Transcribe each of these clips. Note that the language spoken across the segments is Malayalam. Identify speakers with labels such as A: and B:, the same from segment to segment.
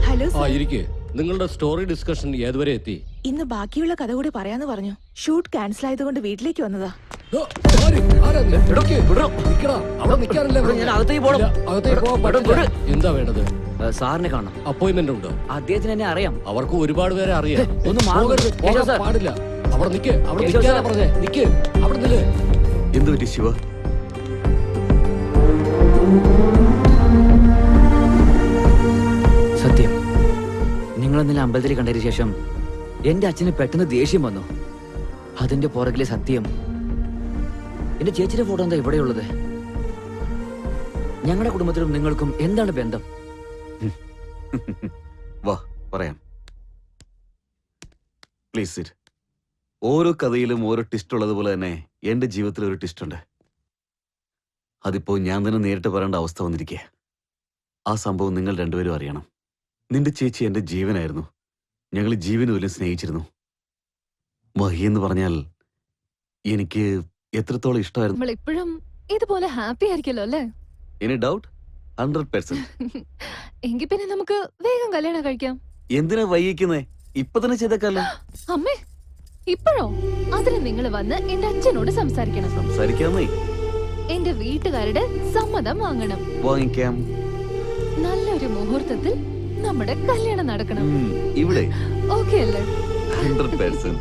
A: Hello sir.
B: നിങ്ങളുടെ സ്റ്റോറി ഡിസ്കഷൻ ഏതുവരെ എത്തി?
A: ഇന്ന് ബാക്കിയുള്ള കഥ കൂടി പറയാന്ന് പറഞ്ഞു. ഷൂട്ട് ക്യാൻസൽ ആയതുകൊണ്ട് വീട്ടിലേക്ക് വന്നതാ.
B: എന്താ വേണ്ടത്?
C: സാറിനെ കാണണം.
B: അപ്പോയിന്റ്മെന്റ് ഉണ്ടോ?
C: അദ്ദേഹത്തിന് എന്നെ അറിയാം.
B: അവർക്ക് ഒരുപാട് പേരെ അറിയാം.
C: ഒന്ന്
B: പാടില്ല. അവിടെ നിക്ക്, അവിടെ നിൽക്കാനാ പറഞ്ഞേ. നിക്ക്, അവിടെ നില്ല്.
D: എന്ത് പറ്റി ശിവ?
C: സത്യം, നിങ്ങളെന്നില്ല അമ്പലത്തിൽ കണ്ടതിന് ശേഷം എന്റെ അച്ഛന് പെട്ടെന്ന് ദേഷ്യം വന്നു. അതിന്റെ പുറകിലെ സത്യം. എന്റെ ചേച്ചിയുടെ ഫോട്ടോ എന്താ ഇവിടെയുള്ളത്? ഞങ്ങളുടെ കുടുംബത്തിലും നിങ്ങൾക്കും എന്താണ് ബന്ധം?
D: വാ പറയാം. Please sit. ഓരോ കഥയിലും ഓരോ ട്വിസ്റ്റ് ഉള്ളതുപോലെ തന്നെ എന്റെ ജീവിതത്തിൽ ഒരു ട്വിസ്റ്റ് ഉണ്ട്. അതിപ്പോ ഞാൻ തന്നെ നേരിട്ട് പറയേണ്ട അവസ്ഥ വന്നിരിക്കുക. ആ സംഭവം നിങ്ങൾ രണ്ടുപേരും അറിയണം. നിന്റെ ചേച്ചി എന്റെ ജീവനായിരുന്നു. ഞങ്ങൾ ജീവന് പോലും സ്നേഹിച്ചിരുന്നു. മഹി എന്ന് പറഞ്ഞാൽ എനിക്ക് എത്രത്തോളം ഇഷ്ടമായിരുന്നു.
E: ഇപ്പോഴും ഇതുപോലെ ഹാപ്പി ആയിരിക്കല്ലോ അല്ലേ?
D: Any doubt? 100%.
E: എങ്കിൽ പിന്നെ നമുക്ക് വേഗം കല്യാണം കഴിക്കാം.
D: എന്തിനാ വൈകിക്കുന്നേ? ഇപ്പൊ തന്നെ ചെയ്തേക്കല്ലോ.
E: അമ്മേ, ഇപ്പോഴോ? അതിന് നിങ്ങൾ വന്ന് എന്റെ അച്ഛനോട് സംസാരിക്കണം.
D: സംസാരിക്കാമേ.
E: എന്റെ വീട്ടുകാരുടെ സമ്മതം വാങ്ങണം.
D: വാങ്ങിക്കാം.
E: നല്ലൊരു മുഹൂർത്തത്തിൽ നമ്മുടെ കല്യാണം നടക്കണം.
D: ഇവിടെ
E: ഓക്കെ അല്ലേ?
D: 100%.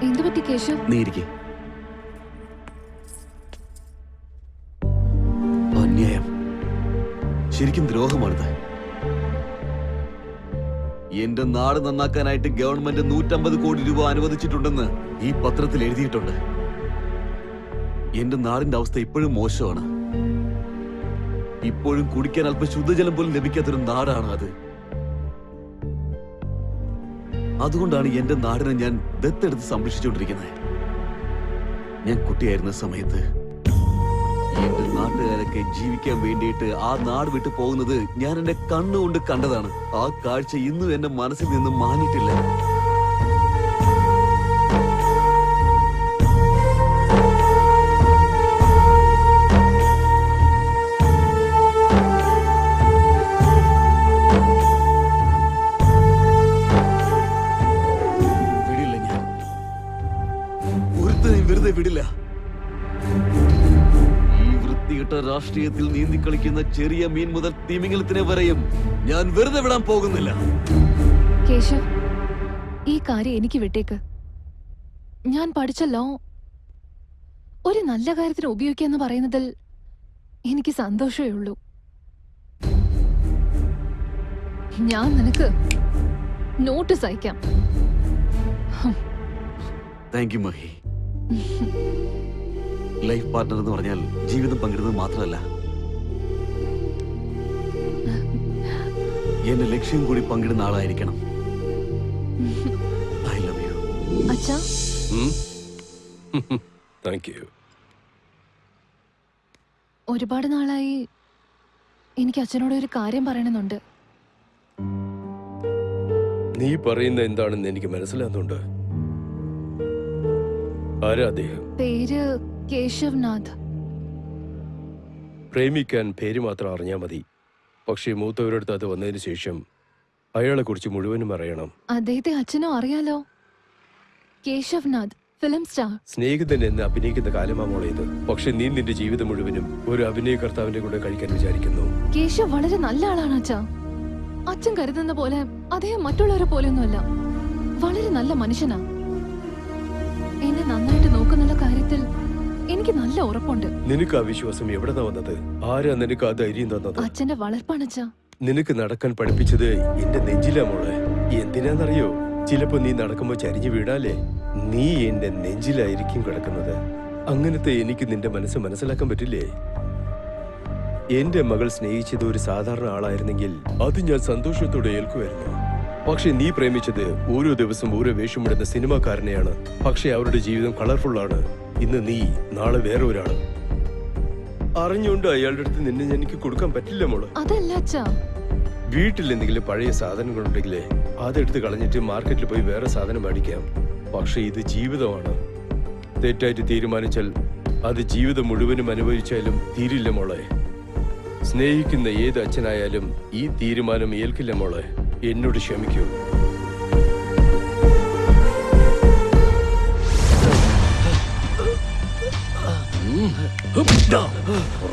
E: എന്തു പറ്റി കേശവ്?
D: നീ ഇരിക്കെ. അന്യായം, ശരിക്കും ദ്രോഹമാണിത്. എന്റെ നാട് നന്നാക്കാനായിട്ട് ഗവൺമെന്റ് 150 കോടി രൂപ അനുവദിച്ചിട്ടുണ്ടെന്ന് ഈ പത്രത്തിൽ എഴുതിയിട്ടുണ്ട്. എന്റെ നാടിന്റെ അവസ്ഥ ഇപ്പോഴും മോശമാണ്. ഇപ്പോഴും കുടിക്കാൻ അല്പം ശുദ്ധജലം പോലും ലഭിക്കാത്തൊരു നാടാണ് അത്. അതുകൊണ്ടാണ് എന്റെ നാടിനെ ഞാൻ ദത്തെടുത്ത് സംരക്ഷിച്ചുകൊണ്ടിരിക്കുന്നത്. ഞാൻ കുട്ടിയായിരുന്ന സമയത്ത് എന്റെ നാട്ടുകാരൊക്കെ ജീവിക്കാൻ വേണ്ടിയിട്ട് ആ നാട് വിട്ടു പോകുന്നത് ഞാൻ എന്റെ കണ്ണുകൊണ്ട് കണ്ടതാണ്. ആ കാഴ്ച ഇന്നും എന്റെ മനസ്സിൽ നിന്നും മാഞ്ഞിട്ടില്ല. വെറുതെ വിടില്ല. ഈ വൃത്തികെട്ട രാഷ്ട്രീയത്തിൽ നീന്തി കളിക്കുന്ന ചെറിയ മീൻ മുതൽ തിമിംഗലത്തിനെ വരെയും ഞാൻ വെറുതെ വിടാൻ പോകുന്നില്ല.
E: കേശവ്, ഈ കാര്യം എനിക്ക് വിട്ടേക്ക്. ഞാൻ പഠിച്ച ലോ ഒരു നല്ല കാര്യത്തിന് ഉപയോഗിക്കാന്ന് പറയുന്നതിൽ എനിക്ക് സന്തോഷമേ ഉള്ളൂ. ഞാൻ നിനക്ക് നോട്ടീസ് അയക്കാം.
D: Thank you Mahi. Life partner എന്ന് പറഞ്ഞാൽ ജീവിതം പങ്കിടുന്നത് മാത്രമല്ല, എന്റെ ലക്ഷ്യം കൂടി പങ്കിടുന്ന ആളായിരിക്കണം. I love you.
E: അച്ഛാ.
B: Thank you.
E: ഒരുപാട് നാളായി എനിക്ക് അച്ഛനോട് ഒരു കാര്യം പറയണമെന്നുണ്ട്.
B: നീ പറയുന്ന എന്താണെന്ന് എനിക്ക് മനസ്സിലാകുന്നുണ്ട്. ആരാ അദ്ദേഹം?
E: പേര് കേശവ് നാഥ്.
B: പ്രേമിക്കാൻ പേര് മാത്രം അറിഞ്ഞാൽ മതി. പക്ഷേ മൂത്തവരടുത്ത് അത് വന്നതിന് ശേഷം അയാളെ കുറിച്ച് മുഴുവനും അറിയണം.
E: അദ്ദേഹത്തെ അച്ഛനോ അറിയാലോ. Keshav Nath, film star.
B: സ്നേഹിതൻ എന്ന് അഭിനയിക്കുന്ന കാലമാ മോളെ ഇത്. പക്ഷെ നീ നിന്റെ ജീവിതം മുഴുവനും ഒരു അഭിനയകർത്താവിന്റെ കൂടെ കഴിക്കാൻ വിചാരിക്കുന്നു.
E: കേശവ് വളരെ നല്ല ആളാണ് അച്ഛാ. അച്ഛൻ കരുതുന്ന പോലെ അദ്ദേഹം മറ്റുള്ളവരെ പോലെയൊന്നുമല്ല. വളരെ നല്ല മനുഷ്യനാ. എന്നെ നന്നായിട്ട് നോക്കുന്നുള്ള കാര്യത്തിൽ എനിക്ക് നല്ല ഉറപ്പുണ്ട്.
B: നിനക്ക് ആ വിശ്വാസം എവിടെ വന്നത്? ആരാ നിനക്ക് ആ ധൈര്യം തന്നത്?
E: അച്ഛന്റെ വളർപ്പാണച്ചാ.
B: നിനക്ക് നടക്കാൻ പഠിപ്പിച്ചത് എന്റെ നെഞ്ചിലാ മോളെ. എന്തിനാന്നറിയോ? ചിലപ്പോ നീ നടക്കുമ്പോ ചരിഞ്ഞു വീണാലേ നീ എന്റെ നെഞ്ചിലായിരിക്കും കിടക്കുന്നത്. അങ്ങനത്തെ എനിക്ക് നിന്റെ മനസ്സ് മനസ്സിലാക്കാൻ പറ്റില്ലേ? എന്റെ മകൾ സ്നേഹിച്ചത് ഒരു സാധാരണ ആളായിരുന്നെങ്കിൽ അത് ഞാൻ സന്തോഷത്തോടെ ഏൽക്കുമായിരുന്നു. പക്ഷെ നീ പ്രേമിച്ചത് ഓരോ ദിവസം ഓരോ വേഷമിടുന്ന സിനിമാക്കാരനെയാണ്. പക്ഷെ അവരുടെ ജീവിതം കളർഫുള്ളാണ്. ഇന്ന് നീ, നാളെ വേറെ ഒരാള്. അറിഞ്ഞുകൊണ്ട് അയാളുടെ അടുത്ത് നിന്നെ എനിക്ക് കൊടുക്കാൻ പറ്റില്ല മോള്.
E: അതല്ല അച്ഛാ.
B: വീട്ടിൽ എന്തെങ്കിലും പഴയ സാധനങ്ങളുണ്ടെങ്കിലേ അതെടുത്ത് കളഞ്ഞിട്ട് മാർക്കറ്റിൽ പോയി വേറെ സാധനം മേടിക്കാം. പക്ഷെ ഇത് ജീവിതമാണ്. തെറ്റായിട്ട് തീരുമാനിച്ചാൽ അത് ജീവിതം മുഴുവനും അനുഭവിച്ചാലും തീരില്ല മോളെ. സ്നേഹിക്കുന്ന ഏത് അച്ഛനായാലും ഈ തീരുമാനം ഏൽക്കില്ല മോളെ. എന്നോട് ക്ഷമിക്കൂ.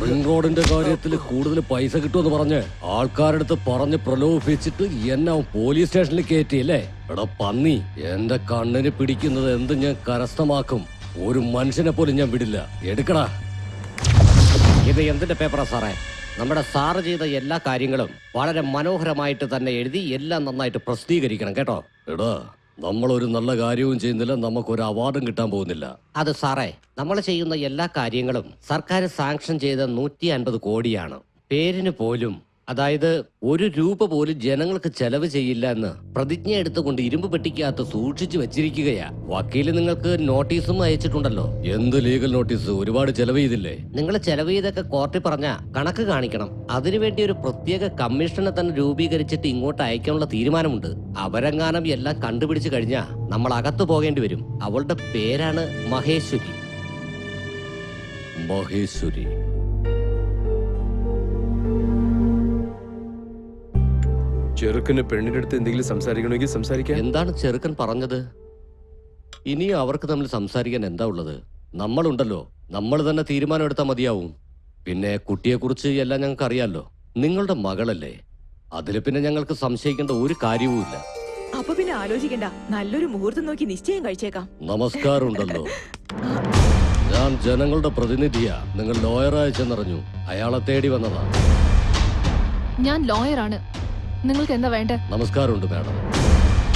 F: റിംഗ് റോഡിന്റെ കാര്യത്തിൽ കൂടുതൽ പൈസ കിട്ടുമെന്ന് പറഞ്ഞ് ആൾക്കാരുടെ അടുത്ത് പറഞ്ഞ് പ്രലോഭിപ്പിച്ചിട്ട് എന്നെ പോലീസ് സ്റ്റേഷനിൽ കയറ്റിയല്ലേ? എടാ പന്നി, എന്റെ കണ്ണിന് പിടിക്കുന്നത് എന്ത് ഞാൻ കരസ്ഥമാക്കും. ഒരു മനുഷ്യനെ പോലും ഞാൻ വിടില്ല. എടുക്കടാ.
G: ഇത് എന്തിന്റെ പേപ്പറാ സാറേ? നമ്മുടെ സാറ് ചെയ്ത എല്ലാ കാര്യങ്ങളും വളരെ മനോഹരമായിട്ട് തന്നെ എഴുതി എല്ലാം നന്നായിട്ട് പ്രസിദ്ധീകരിക്കണം കേട്ടോ.
F: എടാ, നമ്മളൊരു നല്ല കാര്യവും ചെയ്യുന്നില്ല, നമുക്കൊരു അവാർഡും കിട്ടാൻ പോകുന്നില്ല.
G: അത് സാറേ, നമ്മൾ ചെയ്യുന്ന എല്ലാ കാര്യങ്ങളും സർക്കാർ സാങ്ഷൻ ചെയ്ത 150 കോടിയാണ്. പേരിന് പോലും, അതായത് 1 രൂപ പോലും ജനങ്ങൾക്ക് ചെലവ് ചെയ്യില്ല എന്ന് പ്രതിജ്ഞ എടുത്തുകൊണ്ട് ഇരുമ്പ് പെട്ടിക്കകത്ത് സൂക്ഷിച്ചു വെച്ചിരിക്കുകയാ. വക്കീല് നിങ്ങൾക്ക് നോട്ടീസും അയച്ചിട്ടുണ്ടല്ലോ.
F: എന്ത് ലീഗൽ നോട്ടീസ്? ഒരുപാട് ചെലവ് ചെയ്തില്ലേ?
G: നിങ്ങൾ ചെലവ് ചെയ്തൊക്കെ കോർട്ടിൽ പറഞ്ഞ കണക്ക് കാണിക്കണം. അതിനുവേണ്ടി ഒരു പ്രത്യേക കമ്മീഷനെ തന്നെ രൂപീകരിച്ചിട്ട് ഇങ്ങോട്ട് അയക്കാനുള്ള തീരുമാനമുണ്ട്. അവരെങ്ങാനും എല്ലാം കണ്ടുപിടിച്ചു കഴിഞ്ഞാൽ നമ്മൾ അകത്തു പോകേണ്ടി വരും. അവളുടെ പേരാണ് മഹേശ്വരി.
F: മഹേശ്വരി.
B: ചെറുക്കന് പെണ്ണിന്റെ അടുത്ത് എന്തെങ്കിലും സംസാരിക്കണമെങ്കിൽ സംസാരിക്കാം.
F: എന്താണ് ചെറുക്കൻ പറഞ്ഞത്? ഇനിയും അവർക്ക് തമ്മിൽ സംസാരിക്കാൻ എന്താ ഉള്ളത്? നമ്മളുണ്ടല്ലോ, നമ്മൾ തന്നെ തീരുമാനം എടുത്താൽ മതിയാവും. പിന്നെ കുട്ടിയെക്കുറിച്ച് എല്ലാം ഞങ്ങൾക്ക് അറിയാലോ. നിങ്ങളുടെ മകളല്ലേ, അതിൽ പിന്നെ ഞങ്ങൾക്ക് സംശയിക്കേണ്ട ഒരു കാര്യവുമില്ല.
A: അപ്പൊ പിന്നെ ആലോചിക്കണ്ട, നല്ലൊരു മുഹൂർത്തം നോക്കി നിശ്ചയം കഴിച്ചേക്കാം.
F: നമസ്കാരം ഉണ്ടല്ലോ. ഞാൻ ജനങ്ങളുടെ പ്രതിനിധിയാ. നിങ്ങൾ ലോയറായി ചെന്നറിഞ്ഞു, അയാളെ തേടി വന്നതാ.
E: ഞാൻ ലോയറാണ്. നിങ്ങൾക്ക് എന്താ വേണ്ടേ?
F: നമസ്കാരമുണ്ട് മാഡം.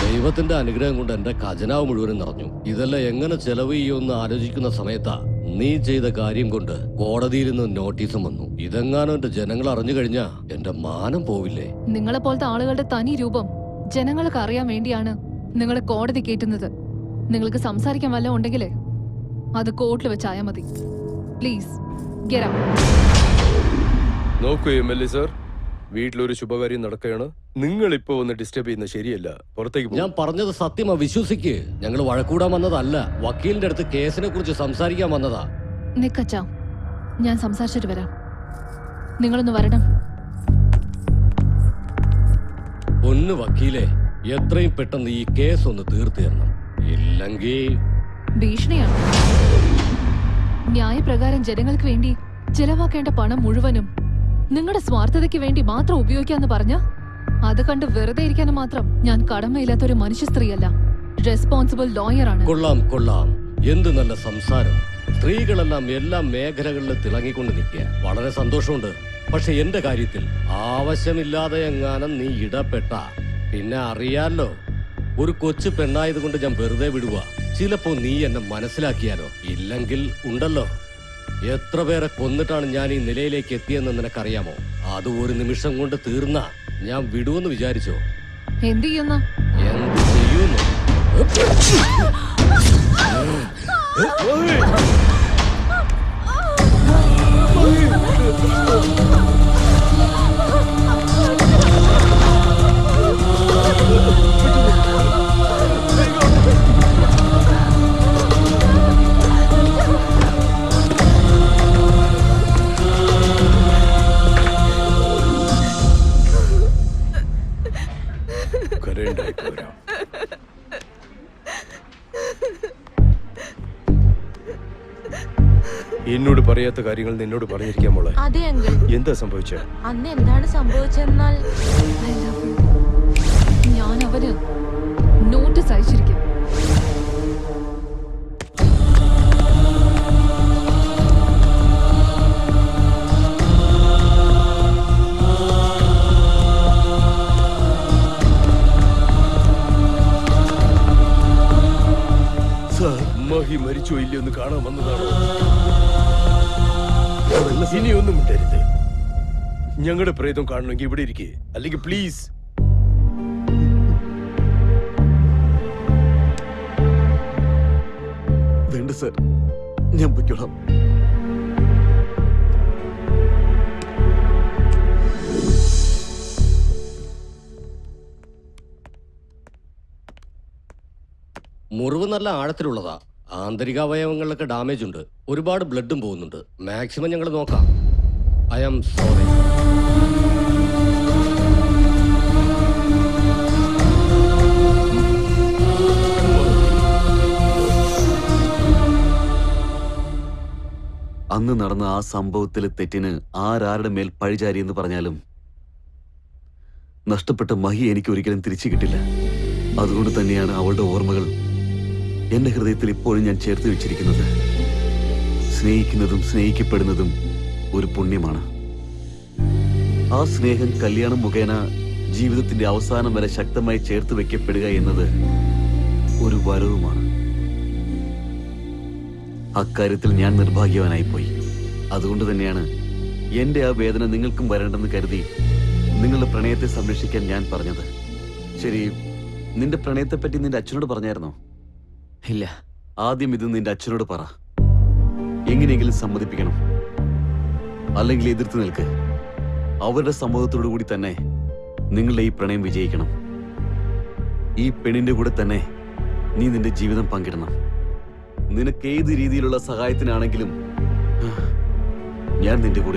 F: ദൈവത്തിന്റെ അനുഗ്രഹം കൊണ്ട് എന്റെ ഖജനാവ് മുഴുവനും നിറഞ്ഞു. ഇതെല്ലാം എങ്ങനെ ചെലവ് ചെയ്യുമെന്ന് ആലോചിക്കുന്ന സമയത്താ നീ ചെയ്ത കാര്യം കൊണ്ട് കോടതിയിൽ നിന്ന് നോട്ടീസും വന്നു. ഇതെങ്ങാനും എന്റെ ജനങ്ങൾ അറിഞ്ഞു കഴിഞ്ഞാ എന്റെ മാനം പോവില്ലേ?
E: നിങ്ങളെ പോലത്തെ ആളുകളുടെ തനി രൂപം ജനങ്ങൾക്ക് അറിയാൻ വേണ്ടിയാണ് നിങ്ങളെ കോടതി കയറ്റുന്നത്. നിങ്ങൾക്ക് സംസാരിക്കാൻ വല്ലതും ഉണ്ടെങ്കിലേ അത് കോർട്ടിൽ വെച്ചായാ മതി. Please get out.
B: നോക്കൂ MLA സർ, വീട്ടിലൊരു ശുഭകാര്യം നടക്കുകയാണ്. നിങ്ങൾ ഇപ്പൊ ഒന്ന് ഡിസ്റ്റർബ് ചെയ്യുന്നത് ശരിയല്ല. പുറത്തേക്ക്
F: ഞാൻ പറഞ്ഞത് സത്യമാ, വിശ്വസിക്ക്. ഞങ്ങൾ വഴക്കൂടാൻ വന്നതല്ല, വക്കീലിന്റെ അടുത്ത് കേസിനെ കുറിച്ച് സംസാരിക്കാൻ വന്നതാ.
E: നിക്കച്ചാ, ഞാൻ സംസാരിച്ചിട്ട് വരാം. നിങ്ങളൊന്ന് വരണം.
F: ഒന്ന് വക്കീലെ, എത്രയും പെട്ടെന്ന് ഈ കേസ് ഒന്ന് തീർത്തു തരണം. ഇല്ലെങ്കിൽ
E: ഭീഷണിയാണ്. ന്യായപ്രകാരം ജനങ്ങൾക്ക് വേണ്ടി ചെലവാക്കേണ്ട പണം മുഴുവനും നിങ്ങളുടെ സ്വാർത്ഥതയ്ക്ക് വേണ്ടി മാത്രം ഉപയോഗിക്കാന്ന് പറഞ്ഞ അത് കണ്ട് വെറുതെ ഇരിക്കാനും മാത്രം ഞാൻ കടമയില്ലാത്തൊരു മനുഷ്യ സ്ത്രീയല്ല. റെസ്പോൺസിബിൾ ലോയറാണ്.
F: കൊള്ളാം കൊള്ളാം, എന്ത് നല്ല സംസാരം. സ്ത്രീകളെല്ലാം എല്ലാ മേഖലകളിലും തിളങ്ങിക്കൊണ്ട് നിൽക്കുക. വളരെ സന്തോഷമുണ്ട്. പക്ഷെ എന്റെ കാര്യത്തിൽ ആവശ്യമില്ലാതെ എങ്ങാനും നീ ഇടപെട്ട പിന്നെ അറിയാലോ. ഒരു കൊച്ചു പെണ്ണായത് കൊണ്ട് ഞാൻ വെറുതെ വിടുക. ചിലപ്പോ നീ എന്നെ മനസ്സിലാക്കിയാലോ. ഇല്ലെങ്കിൽ ഉണ്ടല്ലോ, എത്ര പേരെ കൊന്നിട്ടാണ് ഞാൻ ഈ നിലയിലേക്ക് എത്തിയെന്ന് നിനക്കറിയാമോ? അത് ഒരു നിമിഷം കൊണ്ട് തീർന്ന ഞാൻ വിടുവെന്ന് വിചാരിച്ചോ?
E: എന്ത് ചെയ്യുന്ന?
F: എന്ത് ചെയ്യുന്നു?
B: എന്നോട് പറയാത്ത കാര്യങ്ങൾ നിന്നോട് പറഞ്ഞിരിക്കാൻ മോളെ.
H: അതെ അങ്കിൾ.
B: എന്താ സംഭവിച്ചത്?
H: അന്ന് എന്താണ് സംഭവിച്ചെന്നാൽ
E: ഞാൻ അവന് നോട്ടീസ് അയച്ചിരിക്കും.
B: മഹി മരിച്ചോ ഇല്ലയോ എന്ന് കാണാൻ വന്നതാണോ? ഇനിയൊന്നും മിണ്ടരുത്. ഞങ്ങളുടെ പ്രേതം കാണണമെങ്കിൽ ഇവിടെ ഇരിക്കേ, അല്ലെങ്കിൽ പ്ലീസ്.
D: വേണ്ട സർ, ഞാൻ പൊയ്ക്കോളാം.
F: മുറിവ് നല്ല ആഴത്തിലുള്ളതാ. ആന്തരിക അവയവങ്ങളിലൊക്കെ ഡാമേജ് ഉണ്ട്, ഒരുപാട് ബ്ലഡും പോകുന്നുണ്ട്. മാക്സിമം ഞങ്ങൾ നോക്കാം. I am sorry.
D: അന്ന് നടന്ന ആ സംഭവത്തിലെ തെറ്റിന് ആരാരുടെ മേൽ പഴിചാരിയെന്ന് പറഞ്ഞാലും നഷ്ടപ്പെട്ട മഹി എനിക്ക് ഒരിക്കലും തിരിച്ചു കിട്ടില്ല. അതുകൊണ്ട് തന്നെയാണ് അവളുടെ ഓർമ്മകൾ എന്റെ ഹൃദയത്തിൽ ഇപ്പോഴും ഞാൻ ചേർത്ത് വെച്ചിരിക്കുന്നത്. സ്നേഹിക്കുന്നതും സ്നേഹിക്കപ്പെടുന്നതും ഒരു പുണ്യമാണ്. ആ സ്നേഹം കല്യാണം മുഖേന ജീവിതത്തിന്റെ അവസാനം വരെ ശക്തമായി ചേർത്ത് വെക്കപ്പെടുക എന്നത് ഒരു വരവുമാണ്. അക്കാര്യത്തിൽ ഞാൻ നിർഭാഗ്യവാനായിപ്പോയി. അതുകൊണ്ട് തന്നെയാണ് എന്റെ ആ വേദന നിങ്ങൾക്കും വരേണ്ടെന്ന് കരുതി നിങ്ങളുടെ പ്രണയത്തെ സംരക്ഷിക്കാൻ ഞാൻ പറഞ്ഞത്. ശരി, നിന്റെ പ്രണയത്തെപ്പറ്റി നിന്റെ അച്ഛനോട് പറഞ്ഞായിരുന്നോ?
C: ഇല്ല.
D: ആദ്യം ഇത് നിന്റെ അച്ഛനോട് പറ. എങ്ങനെയെങ്കിലും സമ്മതിപ്പിക്കണം, അല്ലെങ്കിൽ എതിർത്ത് നിൽക്ക്. അവരുടെ സമ്മതത്തോടു കൂടി തന്നെ നിങ്ങളുടെ ഈ പ്രണയം വിജയിക്കണം. ഈ പെണ്ണിന്റെ കൂടെ തന്നെ നീ നിന്റെ ജീവിതം പങ്കിടണം. നിനക്ക് ഏത് രീതിയിലുള്ള സഹായത്തിനാണെങ്കിലും ഞാൻ നിന്റെ കൂടെ